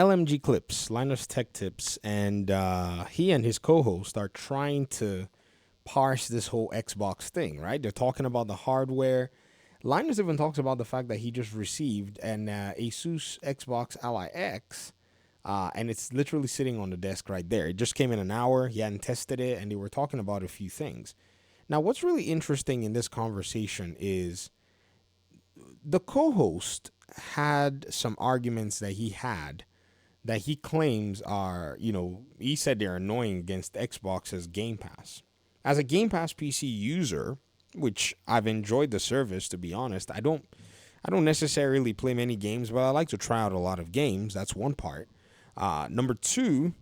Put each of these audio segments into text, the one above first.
LMG Clips, Linus Tech Tips, and he and his co-host are trying to parse this whole Xbox thing, right? They're talking about the hardware. Linus even talks about the fact that he just received an Asus Xbox Ally X, and it's literally sitting on the desk right there. It just came in an hour. He hadn't tested it, and they were talking about a few things. Now, what's really interesting in this conversation is the co-host had some arguments that he claims are, he said they're annoying against Xbox's Game Pass. As a Game Pass PC user, which I've enjoyed the service, to be honest, I don't necessarily play many games, but I like to try out a lot of games. That's one part. Number two,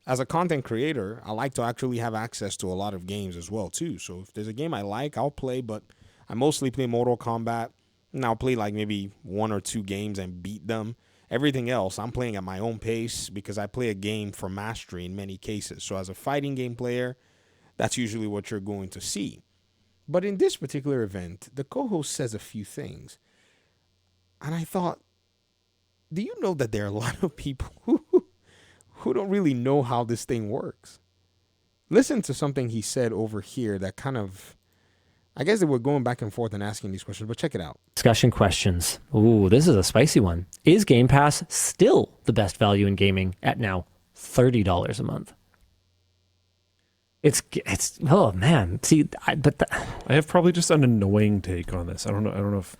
as a content creator, I like to actually have access to a lot of games as well, too. So if there's a game I like, I'll play, but I mostly play Mortal Kombat, and I'll play like maybe 1 or 2 games and beat them. Everything else, I'm playing at my own pace because I play a game for mastery in many cases. So as a fighting game player, that's usually what you're going to see. But in this particular event, the co-host says a few things. And I thought, do you know that there are a lot of people who don't really know how this thing works? Listen to something he said over here that kind of, I guess they were going back and forth and asking these questions, but check it out. Discussion questions. Ooh, this is a spicy one. Is Game Pass still the best value in gaming at now $30 a month? It's oh man. See, I have probably just an annoying take on this. I don't know if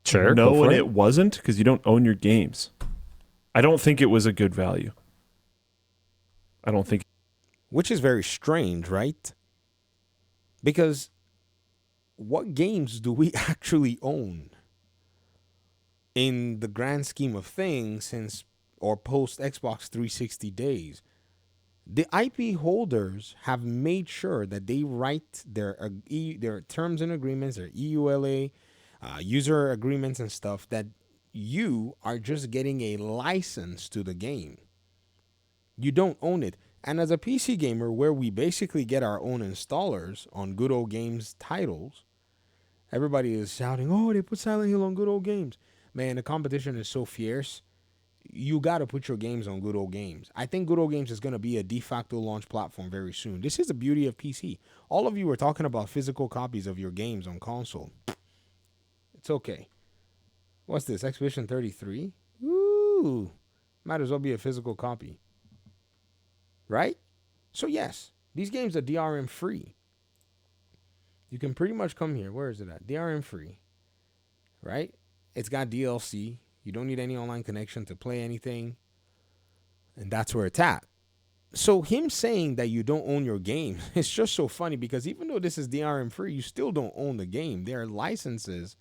sure. No, and it wasn't because you don't own your games. I don't think it was a good value. I don't think. Which is very strange, right? Because what games do we actually own in the grand scheme of things since or post Xbox 360 days? The IP holders have made sure that they write their terms and agreements, their EULA, user agreements and stuff, that you are just getting a license to the game. You don't own it. And as a PC gamer, where we basically get our own installers on Good Old Games titles, everybody is shouting, oh, they put Silent Hill on Good Old Games. Man, the competition is so fierce. You got to put your games on Good Old Games. I think Good Old Games is going to be a de facto launch platform very soon. This is the beauty of PC. All of you were talking about physical copies of your games on console. It's okay. What's this? Expedition 33? Ooh. Might as well be a physical copy. Right? So yes, these games are DRM free. You can pretty much come here. Where is it at? DRM free. Right? It's got DLC. You don't need any online connection to play anything. And that's where it's at. So him saying that you don't own your game, it's just so funny because even though this is DRM free, you still don't own the game. There are licenses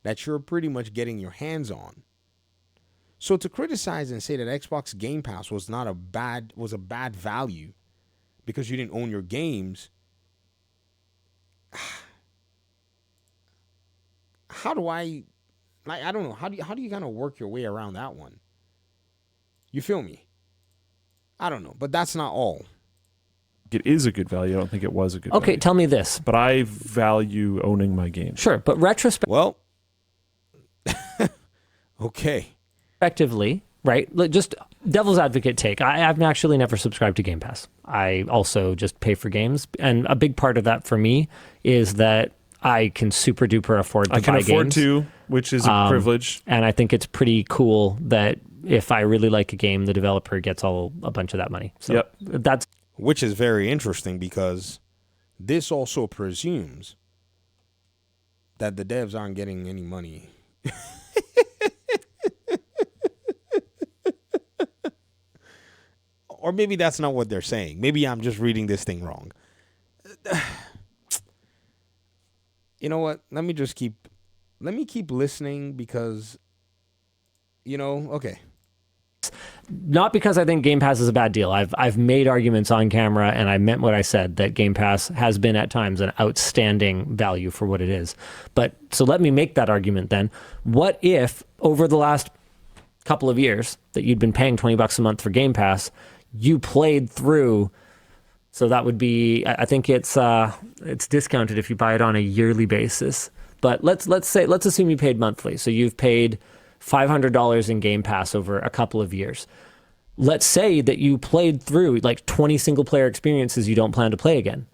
that you're pretty much getting your hands on. So to criticize and say that Xbox Game Pass was a bad value because you didn't own your games, how do I don't know. How do you kind of work your way around that one? You feel me? I don't know, but that's not all. It is a good value. I don't think it was a good value. Okay, tell me this. But I value owning my games. Sure, but Well, okay. Retrospectively, right? Just devil's advocate take. I've actually never subscribed to Game Pass. I also just pay for games. And a big part of that for me is that I can super duper afford to buy games. I can afford to, which is a privilege. And I think it's pretty cool that if I really like a game, the developer gets a bunch of that money. So yep. That's which is very interesting because this also presumes that the devs aren't getting any money. Or maybe that's not what they're saying. Maybe I'm just reading this thing wrong. You know what? Let me keep listening because, okay. Not because I think Game Pass is a bad deal. I've made arguments on camera and I meant what I said, that Game Pass has been at times an outstanding value for what it is. But so let me make that argument then. What if over the last couple of years that you'd been paying $20 a month for Game Pass, you played through, so that would be, I think it's discounted if you buy it on a yearly basis. But let's assume you paid monthly. So you've paid $500 in Game Pass over a couple of years. Let's say that you played through like 20 single player experiences you don't plan to play again.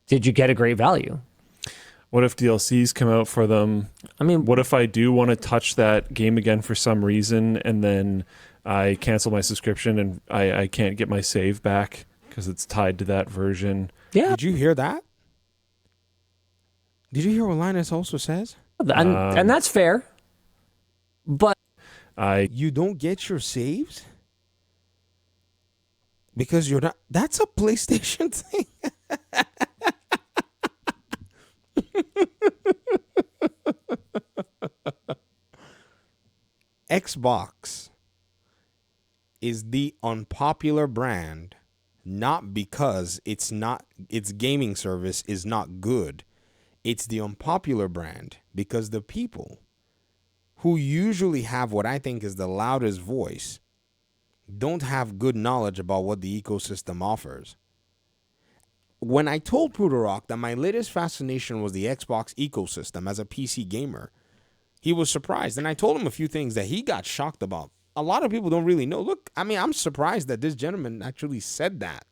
Did you get a great value? What if DLCs come out for them? I mean, What if I do want to touch that game again for some reason, and then I cancel my subscription and I can't get my save back because it's tied to that version? yeah. Did you hear that? Did you hear what Linus also says? And that's fair. But You don't get your saves because you're not. That's a PlayStation thing. Xbox is the unpopular brand not because its gaming service is not good. It's the unpopular brand because the people who usually have what I think is the loudest voice don't have good knowledge about what the ecosystem offers. When I told Pruderrock that my latest fascination was the Xbox ecosystem as a PC gamer, he was surprised. And I told him a few things that he got shocked about. A lot of people don't really know. Look, I mean, I'm surprised that this gentleman actually said that.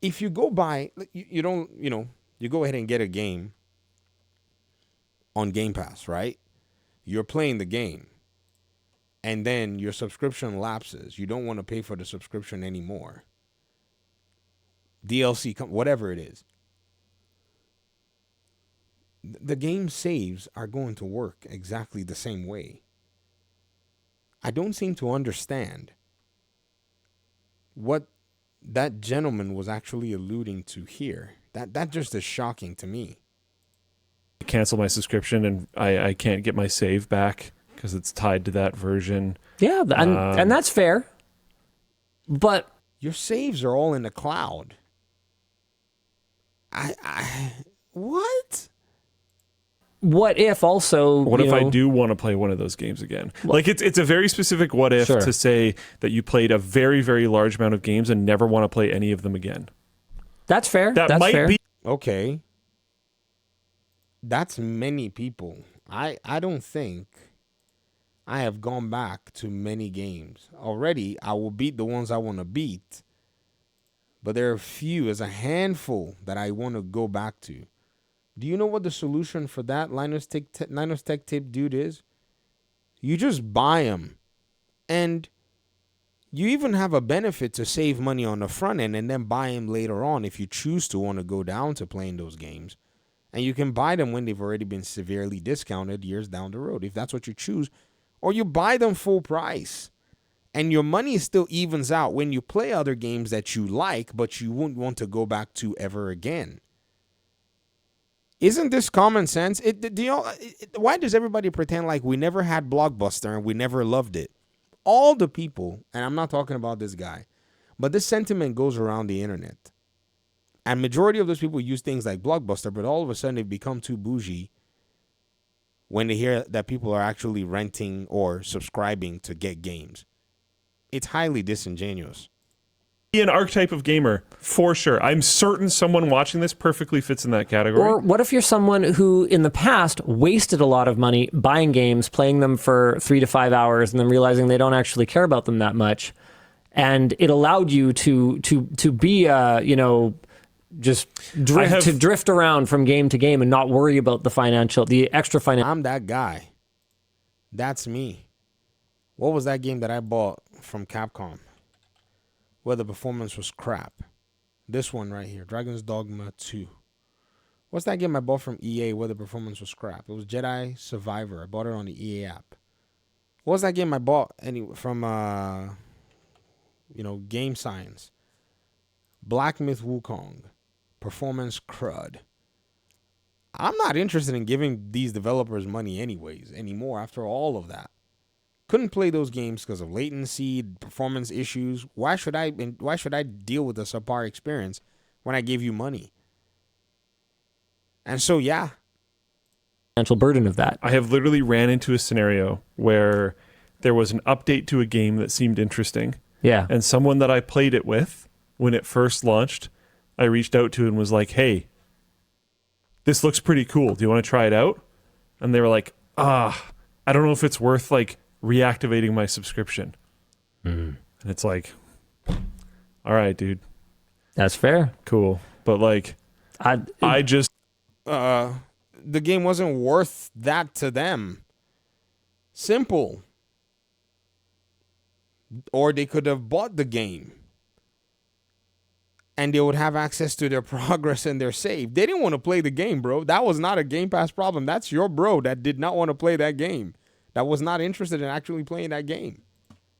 If you go by, you go ahead and get a game on Game Pass, right? You're playing the game. And then your subscription lapses. You don't want to pay for the subscription anymore. DLC, whatever it is. The game saves are going to work exactly the same way. I don't seem to understand what that gentleman was actually alluding to here. That just is shocking to me. Cancel my subscription and I can't get my save back because it's tied to that version. yeah, and that's fair. But Your saves are all in the cloud. What? what if also? What if I do want to play one of those games again? Like it's a very specific what if Sure. to say that you played a very, very large amount of games and never want to play any of them again. That's fair. That that's might fair. be Okay. That's many people. I don't think I have gone back to many games. Already, I will beat the ones I want to beat. But there are there's a handful that I want to go back to. Do you know what the solution for that Linus Tech Tip dude is? You just buy them. And you even have a benefit to save money on the front end and then buy them later on if you choose to want to go down to playing those games. And you can buy them when they've already been severely discounted years down the road, if that's what you choose. Or you buy them full price. And your money still evens out when you play other games that you like, but you wouldn't want to go back to ever again. Isn't this common sense? Why does everybody pretend like we never had Blockbuster and we never loved it? All the people, and I'm not talking about this guy, but this sentiment goes around the internet. And majority of those people use things like Blockbuster, but all of a sudden they become too bougie when they hear that people are actually renting or subscribing to get games. It's highly disingenuous. Be an archetype of gamer for sure. I'm certain someone watching this perfectly fits in that category. Or what if you're someone who in the past wasted a lot of money buying games, playing them for 3 to 5 hours, and then realizing they don't actually care about them that much, and it allowed you to be just drift around from game to game and not worry about the extra financial. I'm that guy. That's me. What was that game that I bought from Capcom where the performance was crap? This one right here, Dragon's Dogma 2. What's that game I bought from EA where the performance was crap? It was Jedi Survivor. I bought it on the EA app. What was that game I bought from Game Science? Black Myth Wukong. Performance crud. I'm not interested in giving these developers money anymore after all of that. Couldn't play those games because of latency, performance issues. Why should I deal with a subpar experience when I gave you money? And so, yeah. Financial burden of that. I have literally ran into a scenario where there was an update to a game that seemed interesting. Yeah. And someone that I played it with when it first launched, I reached out to and was like, hey, this looks pretty cool. Do you want to try it out? And they were like, I don't know if it's worth like reactivating my subscription. And it's like, all right, dude, That's fair. cool. But like, I just, The game wasn't worth that to them. Simple. Or they could have bought the game and they would have access to their progress and their save. They didn't want to play the game, bro. That was not a Game Pass problem. That's your bro that did not want to play that game. That was not interested in actually playing that game.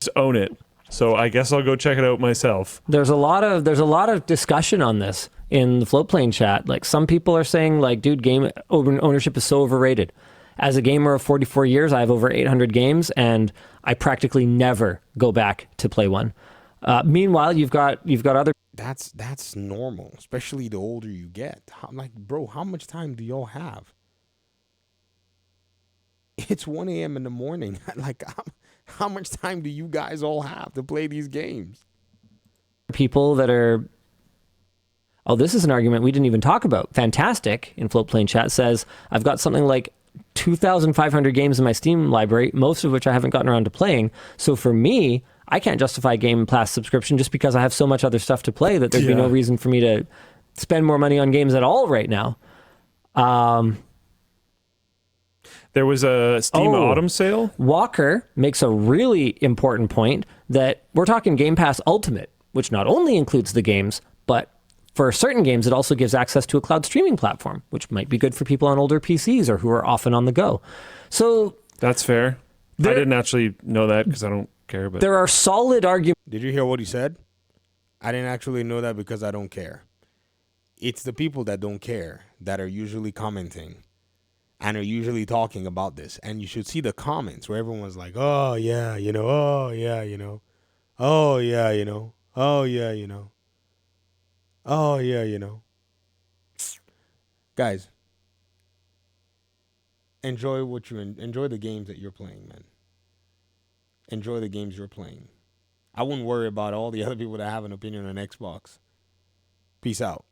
just own it. So I guess I'll go check it out myself. There's a lot of discussion on this in the Floatplane chat. Like some people are saying, like, dude, game ownership is so overrated. As a gamer of 44 years, I have over 800 games, and I practically never go back to play one. Meanwhile, you've got other. That's normal, especially the older you get. Bro, how much time do y'all have? It's 1 a.m. in the morning. Like, how much time do you guys all have to play these games? People that are. Oh, this is an argument we didn't even talk about. Fantastic in Floatplane chat says, I've got something like 2,500 games in my Steam library, most of which I haven't gotten around to playing. So for me, I can't justify Game Pass subscription just because I have so much other stuff to play that there'd be no reason for me to spend more money on games at all right now. There was a Steam Autumn sale. Walker makes a really important point that we're talking Game Pass Ultimate, which not only includes the games, but for certain games, it also gives access to a cloud streaming platform, which might be good for people on older PCs or who are often on the go. So That's fair. I didn't actually know that because I don't care. But there are solid arguments. Did you hear what he said? I didn't actually know that because I don't care. It's the people that don't care that are usually commenting and are usually talking about this. And you should see the comments where everyone's like, oh, yeah, you know, oh, yeah, you know, oh, yeah, you know, oh, yeah, you know, oh, yeah, you know. Guys, enjoy enjoy the games that you're playing, man. Enjoy the games you're playing. I wouldn't worry about all the other people that have an opinion on Xbox. Peace out.